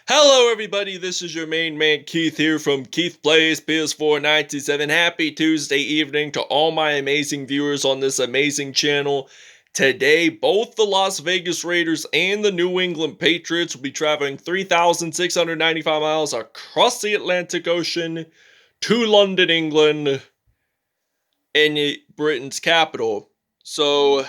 Hello everybody, this is your main man Keith here from Keith Plays PS4 97. Happy Tuesday evening to all my amazing viewers on this amazing channel. Today, both the Las Vegas Raiders and the New England Patriots will be traveling 3,695 miles across the Atlantic Ocean to London, England, in Britain's capital. So,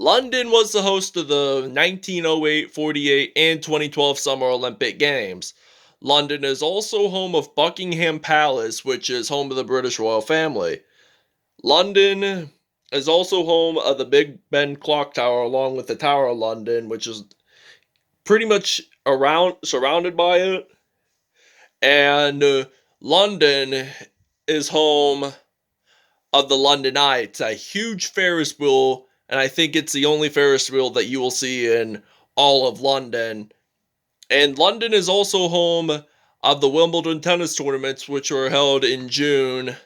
London was the host of the 1908, 48, and 2012 Summer Olympic Games. London is also home of Buckingham Palace, which is home of the British royal family. London is also home of the Big Ben Clock Tower, along with the Tower of London, which is pretty much surrounded by it. And London is home of the London Eye. It's a huge Ferris wheel, and I think it's the only Ferris wheel that you will see in all of London. And London is also home of the Wimbledon tennis tournaments, which were held in June,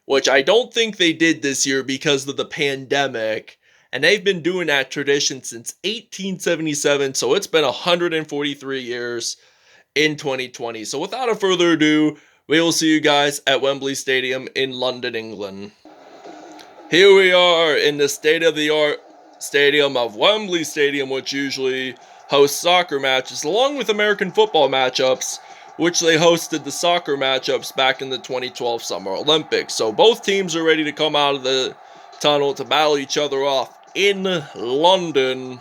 which I don't think they did this year because of the pandemic. And they've been doing that tradition since 1877, so it's been 143 years in 2020. So without a further ado, we will see you guys at Wembley Stadium in London, England. Here we are in the state-of-the-art stadium of Wembley Stadium, which usually hosts soccer matches, along with American football matchups, which they hosted the soccer matchups back in the 2012 Summer Olympics. So both teams are ready to come out of the tunnel to battle each other off in London.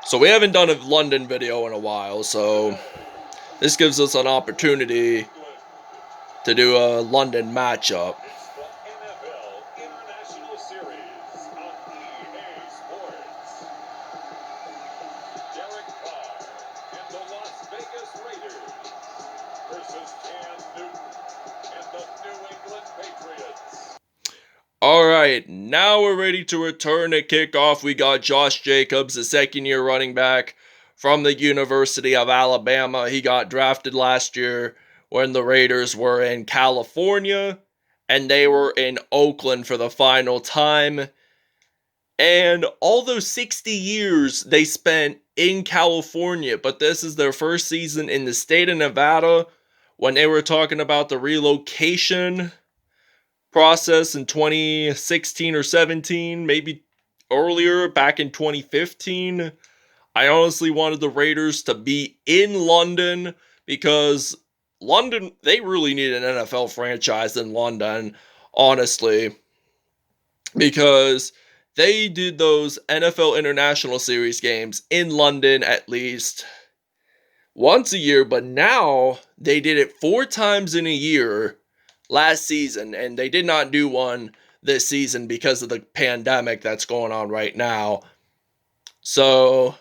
So we haven't done a London video in a while, so this gives us an opportunity to do a London matchup. Alright, now we're ready to return to kickoff. We got Josh Jacobs, a second-year running back from the University of Alabama. He got drafted last year when the Raiders were in California, and they were in Oakland for the final time. And all those 60 years they spent in California, but this is their first season in the state of Nevada when they were talking about the relocation process in 2016 or 17, maybe earlier, back in 2015. I honestly wanted the Raiders to be in London because London, they really need an NFL franchise in London, honestly, because they did those NFL International Series games in London at least once a year, but now they did it 4 times in a year last season, and they did not do one this season because of the pandemic that's going on right now. So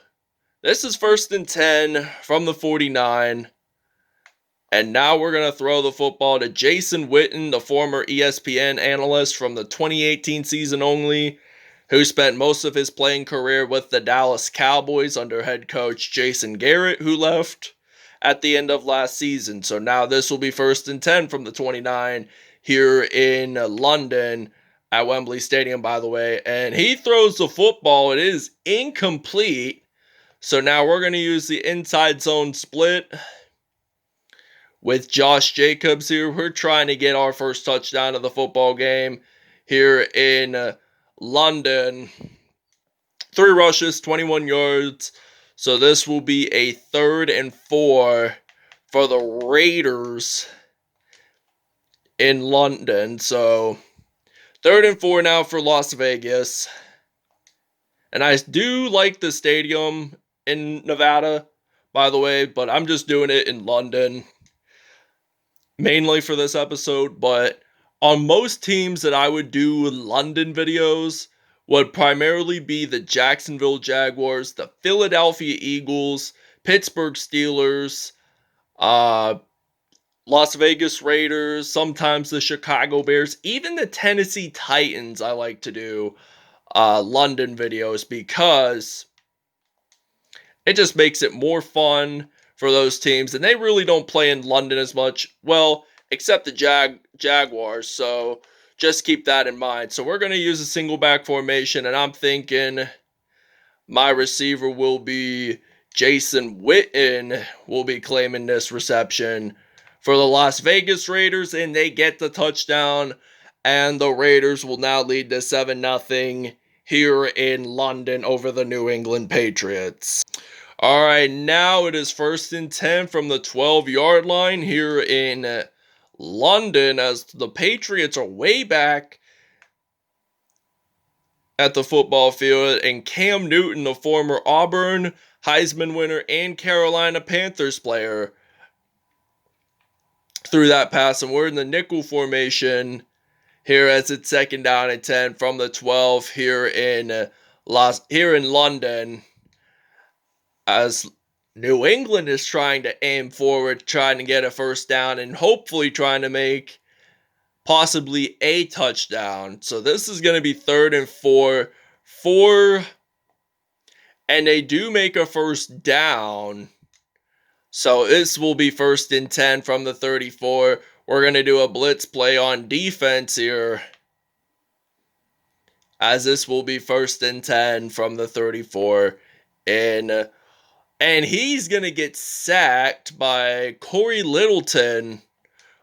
this is 1st and 10 from the 49. And now we're going to throw the football to Jason Witten, the former ESPN analyst from the 2018 season only, who spent most of his playing career with the Dallas Cowboys under head coach Jason Garrett, who left at the end of last season. So now this will be 1st and 10 from the 29 here in London at Wembley Stadium, by the way. And he throws the football. It is incomplete. So now we're going to use the inside zone split with Josh Jacobs here. We're trying to get our first touchdown of the football game here in London. 3 rushes, 21 yards. So this will be a 3rd and 4 for the Raiders in London. So 3rd and 4 now for Las Vegas. And I do like the stadium in Nevada, by the way, but I'm just doing it in London mainly for this episode. But on most teams that I would do London videos would primarily be the Jacksonville Jaguars, the Philadelphia Eagles, Pittsburgh Steelers, Las Vegas Raiders, sometimes the Chicago Bears, even the Tennessee Titans. I like to do London videos because it just makes it more fun for those teams, and they really don't play in London as much, well, except the Jaguars, so just keep that in mind. So we're going to use a single back formation, and I'm thinking my receiver will be Jason Witten will be claiming this reception for the Las Vegas Raiders, and they get the touchdown, and the Raiders will now lead to 7-0 here in London over the New England Patriots. All right, now it is 1st and 10 from the 12-yard line here in London as the Patriots are way back at the football field, and Cam Newton, the former Auburn Heisman winner and Carolina Panthers player, threw that pass, and we're in the nickel formation here as it's 2nd down and 10 from the 12 here in London, as New England is trying to aim forward, trying to get a 1st down, and hopefully trying to make possibly a touchdown. So this is going to be 3rd and 4, and they do make a 1st down. So this will be 1st and 10 from the 34. We're going to do a blitz play on defense here, as this will be 1st and 10 from the 34. And he's going to get sacked by Corey Littleton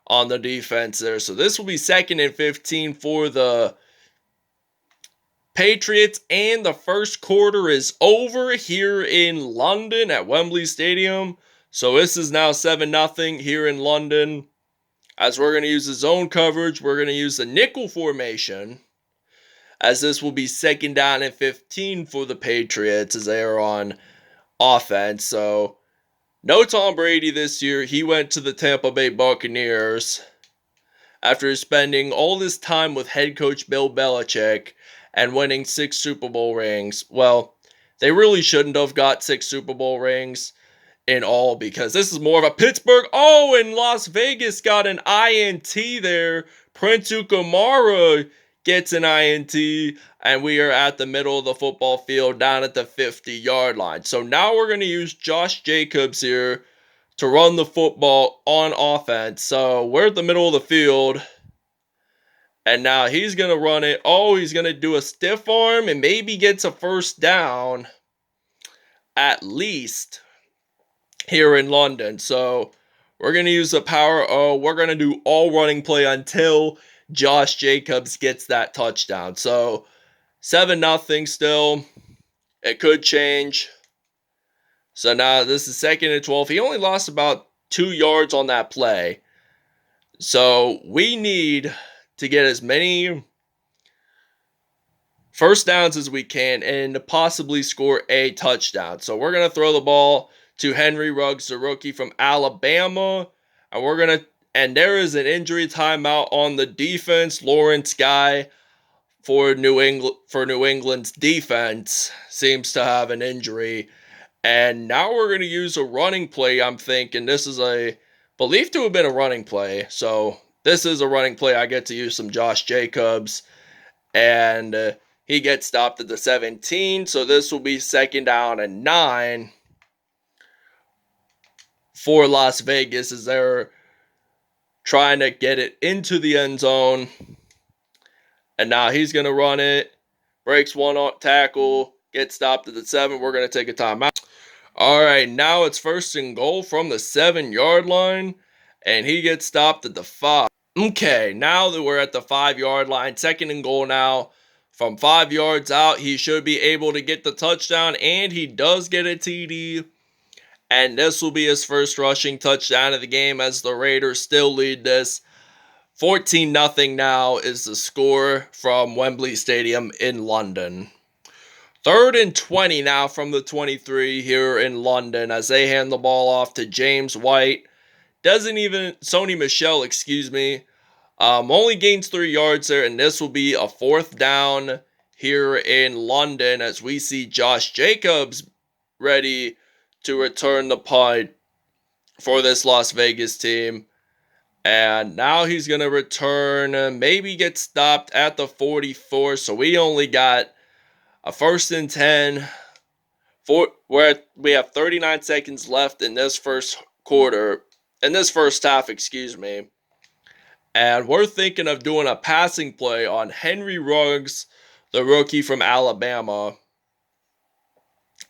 on the defense there. So this will be 2nd and 15 for the Patriots, and the 1st quarter is over here in London at Wembley Stadium. So this is now 7-0 here in London, as we're going to use the zone coverage. We're going to use the nickel formation, as this will be 2nd down and 15 for the Patriots as they are on offense. So no Tom Brady this year. He went to the Tampa Bay Buccaneers after spending all this time with head coach Bill Belichick and winning 6 Super Bowl rings. Well, they really shouldn't have got 6 Super Bowl rings in all, because this is more of a Pittsburgh. Oh, and Las Vegas got an INT there. Prince Ukamara gets an INT, and we are at the middle of the football field down at the 50-yard line. So now we're going to use Josh Jacobs here to run the football on offense. So we're at the middle of the field, and now he's going to run it. Oh, he's going to do a stiff arm and maybe gets a 1st down at least here in London. So we're going to use the power. Oh, we're going to do all running play until Josh Jacobs gets that touchdown. So 7-0 still. It could change. So now this is 2nd and 12. He only lost about 2 yards on that play. So we need to get as many 1st downs as we can and possibly score a touchdown. So we're going to throw the ball to Henry Ruggs, the rookie from Alabama. And there is an injury timeout on the defense. Lawrence Guy for New England's defense seems to have an injury. And now we're going to use a running play. I'm thinking this is believed to have been a running play. So this is a running play. I get to use some Josh Jacobs. And he gets stopped at the 17. So this will be 2nd down and 9 for Las Vegas, as they're trying to get it into the end zone. And now he's going to run it. Breaks one tackle. Gets stopped at the 7. We're going to take a timeout. All right, now it's 1st and goal from the 7-yard line. And he gets stopped at the 5. Okay, now that we're at the 5-yard line, 2nd and goal now. From 5 yards out, he should be able to get the touchdown. And he does get a TD. And this will be his 1st rushing touchdown of the game, as the Raiders still lead this. 14-0 now is the score from Wembley Stadium in London. 3rd and 20 now from the 23 here in London, as they hand the ball off to James White. Sony Michel, only gains 3 yards there, and this will be a 4th down here in London, as we see Josh Jacobs ready to return the punt for this Las Vegas team. And now he's going to return, maybe get stopped at the 44. So we only got a 1st and 10. We have 39 seconds left in this first half, And we're thinking of doing a passing play on Henry Ruggs, the rookie from Alabama.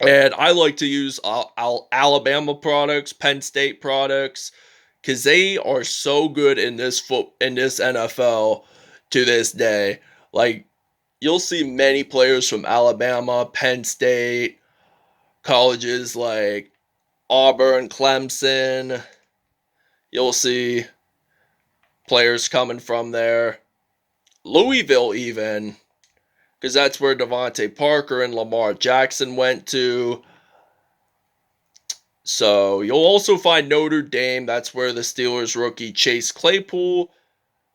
And I like to use Alabama products, Penn State products, because they are so good in this NFL to this day. Like, you'll see many players from Alabama, Penn State, colleges like Auburn, Clemson. You'll see players coming from there. Louisville, even, because that's where Devontae Parker and Lamar Jackson went to. So you'll also find Notre Dame. That's where the Steelers rookie Chase Claypool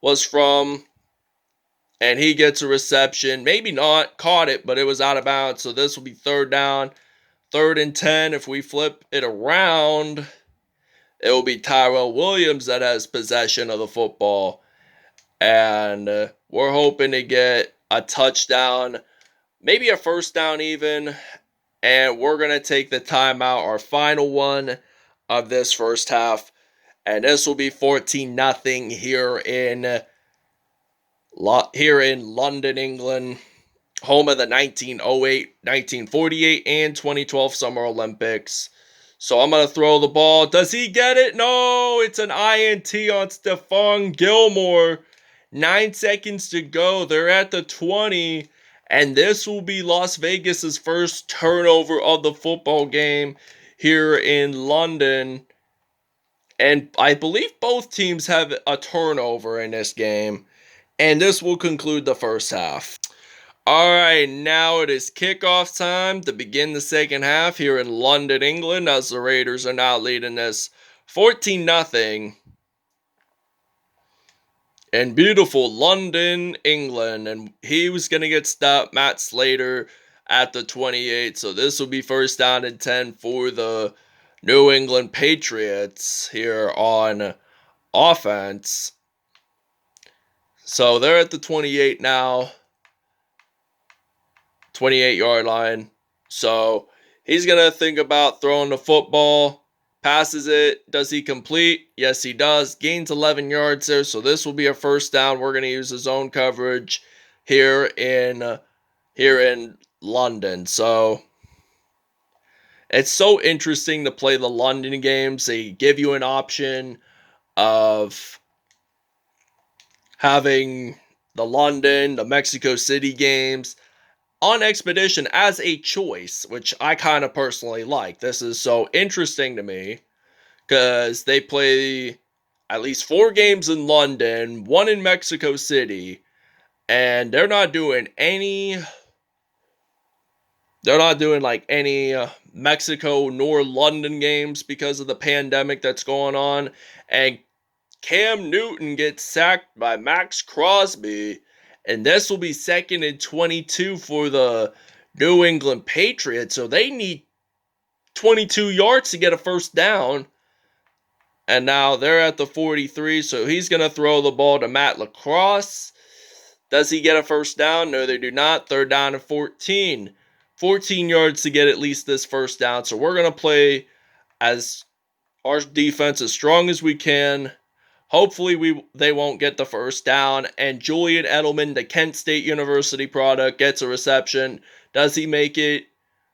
was from. And he gets a reception. Maybe not. Caught it, but it was out of bounds. So this will be third down. 3rd and 10. If we flip it around, it will be Tyrell Williams that has possession of the football. And we're hoping to get a touchdown. Maybe a first down even. And we're going to take the timeout, our final one of this first half. And this will be 14-0 here in London, England, home of the 1908, 1948, and 2012 Summer Olympics. So I'm going to throw the ball. Does he get it? No, it's an INT on Stephon Gilmore. 9 seconds to go. They're at the 20. And this will be Las Vegas's first turnover of the football game here in London. And I believe both teams have a turnover in this game. And this will conclude the first half. Alright, now it is kickoff time to begin the second half here in London, England, as the Raiders are now leading this 14-0. In beautiful London, England. And he was going to get stopped, Matt Slater, at the 28. So this will be first down and 10 for the New England Patriots here on offense. So they're at the 28 now. 28-yard line. So he's going to think about throwing the football. Passes it. Does he complete? Yes, he does. Gains 11 yards there. So this will be a first down. We're going to use the zone coverage here in London. So it's so interesting to play the London games. They give you an option of having the London, the Mexico City games on Expedition as a choice, which I kind of personally like. This is so interesting to me because they play at least 4 games in London, 1 in Mexico City, and they're not doing like any Mexico nor London games because of the pandemic that's going on. And Cam Newton gets sacked by Max Crosby. And this will be 2nd and 22 for the New England Patriots. So they need 22 yards to get a first down. And now they're at the 43. So he's going to throw the ball to Matt LaCrosse. Does he get a first down? No, they do not. 3rd down and 14. 14 yards to get at least this first down. So we're going to play as our defense as strong as we can. Hopefully they won't get the first down. And Julian Edelman, the Kent State University product, gets a reception. Does he make it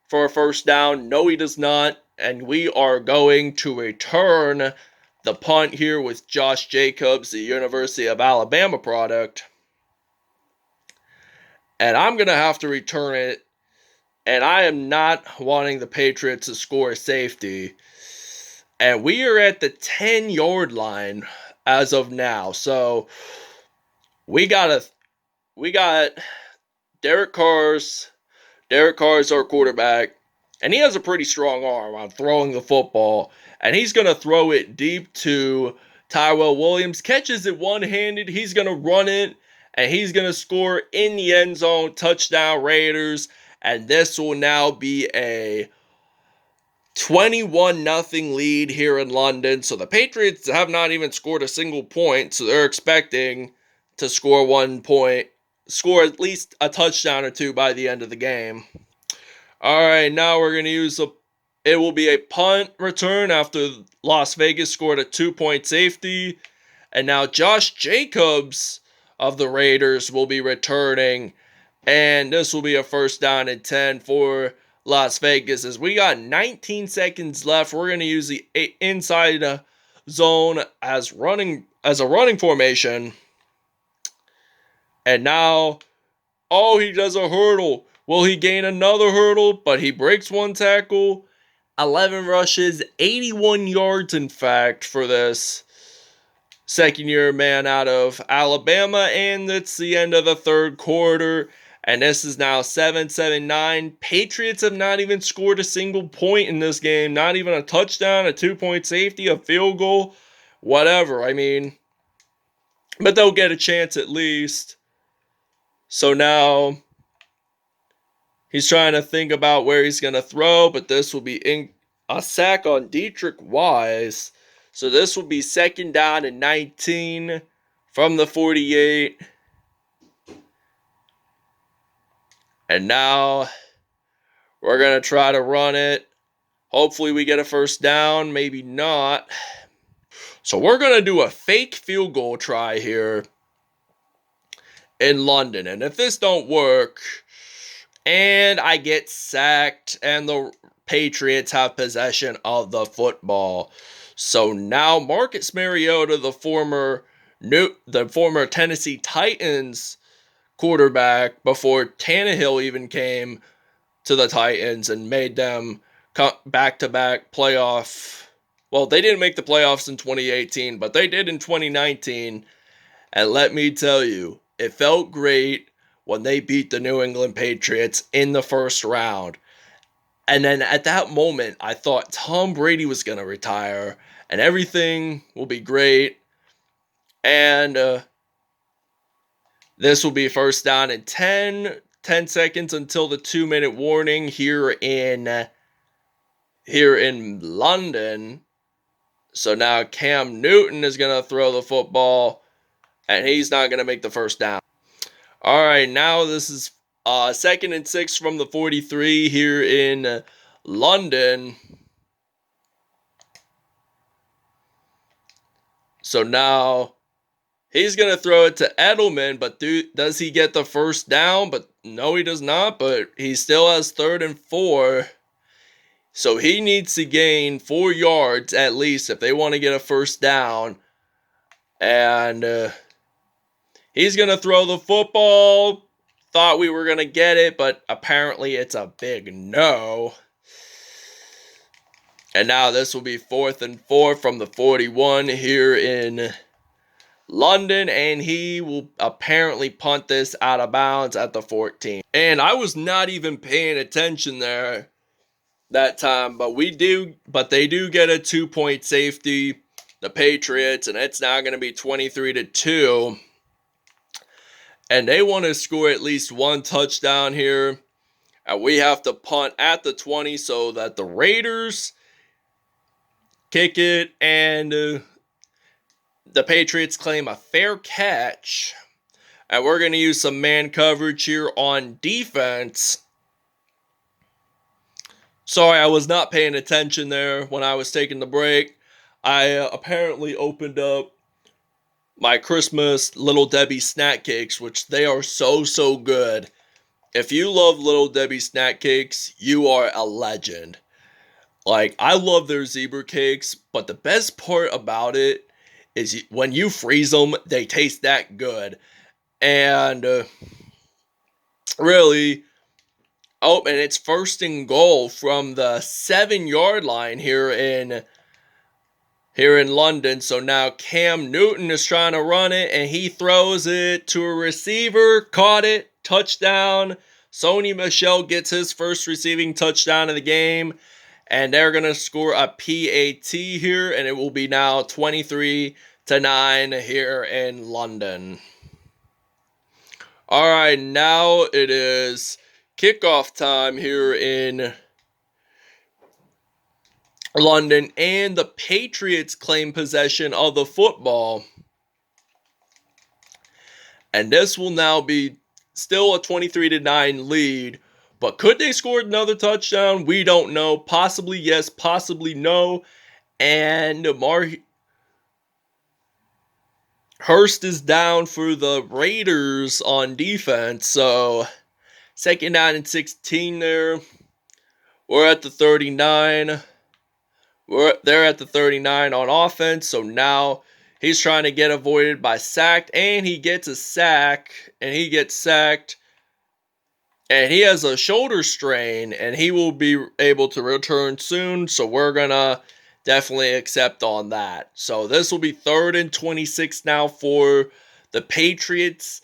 for a first down? No, he does not. And we are going to return the punt here with Josh Jacobs, the University of Alabama product. And I'm going to have to return it. And I am not wanting the Patriots to score a safety. And we are at the 10-yard line as of now. So we got Derek Carr's our quarterback, and he has a pretty strong arm on throwing the football, and he's going to throw it deep to Tyrell Williams. Catches it one-handed. He's going to run it, and he's going to score in the end zone. Touchdown Raiders, and this will now be a 21-0 lead here in London. So the Patriots have not even scored a single point. So they're expecting to score 1 point, score at least a touchdown or 2 by the end of the game. All right, now we're going to use it will be a punt return after Las Vegas scored a 2-point safety. And now Josh Jacobs of the Raiders will be returning. And this will be a first down and 10 for Las Vegas is we got 19 seconds left. We're going to use the inside zone as a running formation. And now, oh, he does a hurdle. Will he gain another hurdle? But he breaks one tackle. 11 rushes, 81 yards, in fact, for this second-year man out of Alabama. And it's the end of the third quarter. And this is now 7-7-9. Patriots have not even scored a single point in this game. Not even a touchdown, a 2-point safety, a field goal, whatever. I mean, but they'll get a chance at least. So now he's trying to think about where he's going to throw, but this will be a sack on Dietrich Wise. So this will be 2nd down and 19 from the 48. And now we're going to try to run it. Hopefully we get a first down, maybe not. So we're going to do a fake field goal try here in London. And if this don't work, and I get sacked, and the Patriots have possession of the football. So now Marcus Mariota, the former Tennessee Titans quarterback, before Tannehill even came to the Titans and made them back-to-back playoff. Well, they didn't make the playoffs in 2018, but they did in 2019. And let me tell you, it felt great when they beat the New England Patriots in the first round. And then at that moment, I thought Tom Brady was going to retire and everything will be great. And this will be first down and 10 seconds until the 2-minute warning here in London. So now Cam Newton is going to throw the football, and he's not going to make the first down. All right, now this is 2nd and 6 from the 43 here in London. So now he's going to throw it to Edelman, but does he get the first down? But no, he does not, but he still has 3rd and 4. So he needs to gain 4 yards at least if they want to get a first down. And he's going to throw the football. Thought we were going to get it, but apparently it's a big no. And now this will be 4th and 4 from the 41 here in London. And he will apparently punt this out of bounds at the 14. And I was not even paying attention there that time, but they do get a 2-point safety, the Patriots, and it's now going to be 23-2. And they want to score at least 1 touchdown here. And we have to punt at the 20 so that the Raiders kick it, and the Patriots claim a fair catch. And we're going to use some man coverage here on defense. Sorry, I was not paying attention there when I was taking the break. I apparently opened up my Christmas Little Debbie snack cakes, which they are so good. If you love Little Debbie snack cakes, you are a legend. Like, I love their zebra cakes, but the best part about it is when you freeze them, they taste that good. And really, oh, and it's 1st and goal from the 7-yard line here in London. So now Cam Newton is trying to run it, and he throws it to a receiver, caught it, touchdown. Sony Michel gets his first receiving touchdown of the game, and they're going to score a PAT here, and it will be now 23-9 here in London. All right, now it is kickoff time here in London, and the Patriots claim possession of the football. And this will now be still a 23-9 lead. But could they score another touchdown? We don't know. Possibly yes, possibly no. And Hurst is down for the Raiders on defense. So 2nd down and 16 there. We're at the 39. They're at the 39 on offense, so now he's trying to get avoided by sacked, and he gets a sack, and he gets sacked, and he has a shoulder strain, and he will be able to return soon, so we're gonna definitely accept on that. So this will be 3rd and 26 now for the Patriots.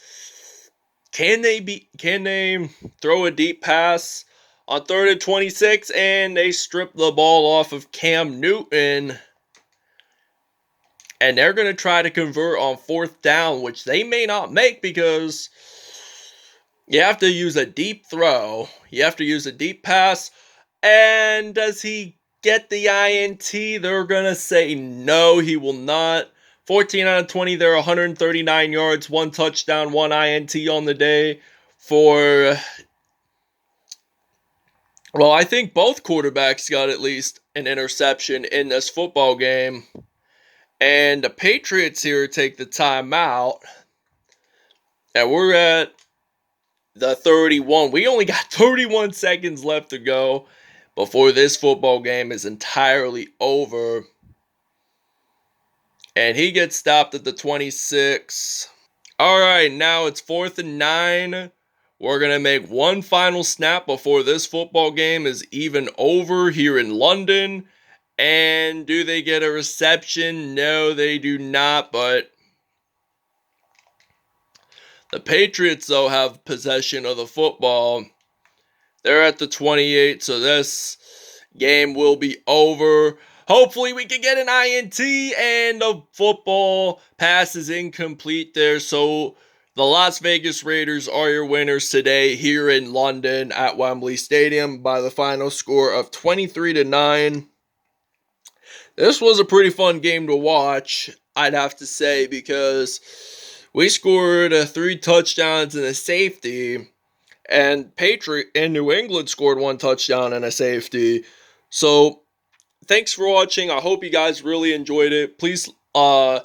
Can they throw a deep pass on 3rd and 26? And they strip the ball off of Cam Newton. And they're going to try to convert on 4th down, which they may not make because you have to use a deep throw. You have to use a deep pass. And does he get the INT? They're going to say no, he will not. 14 out of 20, they're 139 yards, 1 touchdown, 1 INT on the day for, well, I think both quarterbacks got at least an interception in this football game. And the Patriots here take the timeout. And we're at the 31. We only got 31 seconds left to go before this football game is entirely over. And he gets stopped at the 26. All right, now it's 4th and 9. We're going to make one final snap before this football game is even over here in London. And do they get a reception? No, they do not, but the Patriots, though, have possession of the football. They're at the 28, so this game will be over. Hopefully we can get an INT, and the football pass is incomplete there. So the Las Vegas Raiders are your winners today here in London at Wembley Stadium by the final score of 23-9. This was a pretty fun game to watch, I'd have to say, because we scored 3 touchdowns and a safety, and New England scored 1 touchdown and a safety. So thanks for watching. I hope you guys really enjoyed it. Please check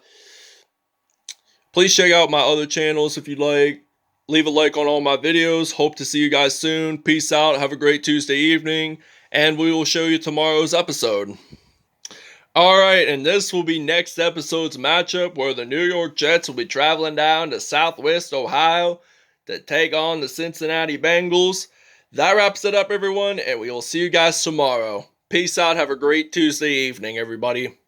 out my other channels if you'd like. Leave a like on all my videos. Hope to see you guys soon. Peace out. Have a great Tuesday evening, and we will show you tomorrow's episode. Alright, and this will be next episode's matchup where the New York Jets will be traveling down to Southwest Ohio to take on the Cincinnati Bengals. That wraps it up, everyone, and we will see you guys tomorrow. Peace out. Have a great Tuesday evening, everybody.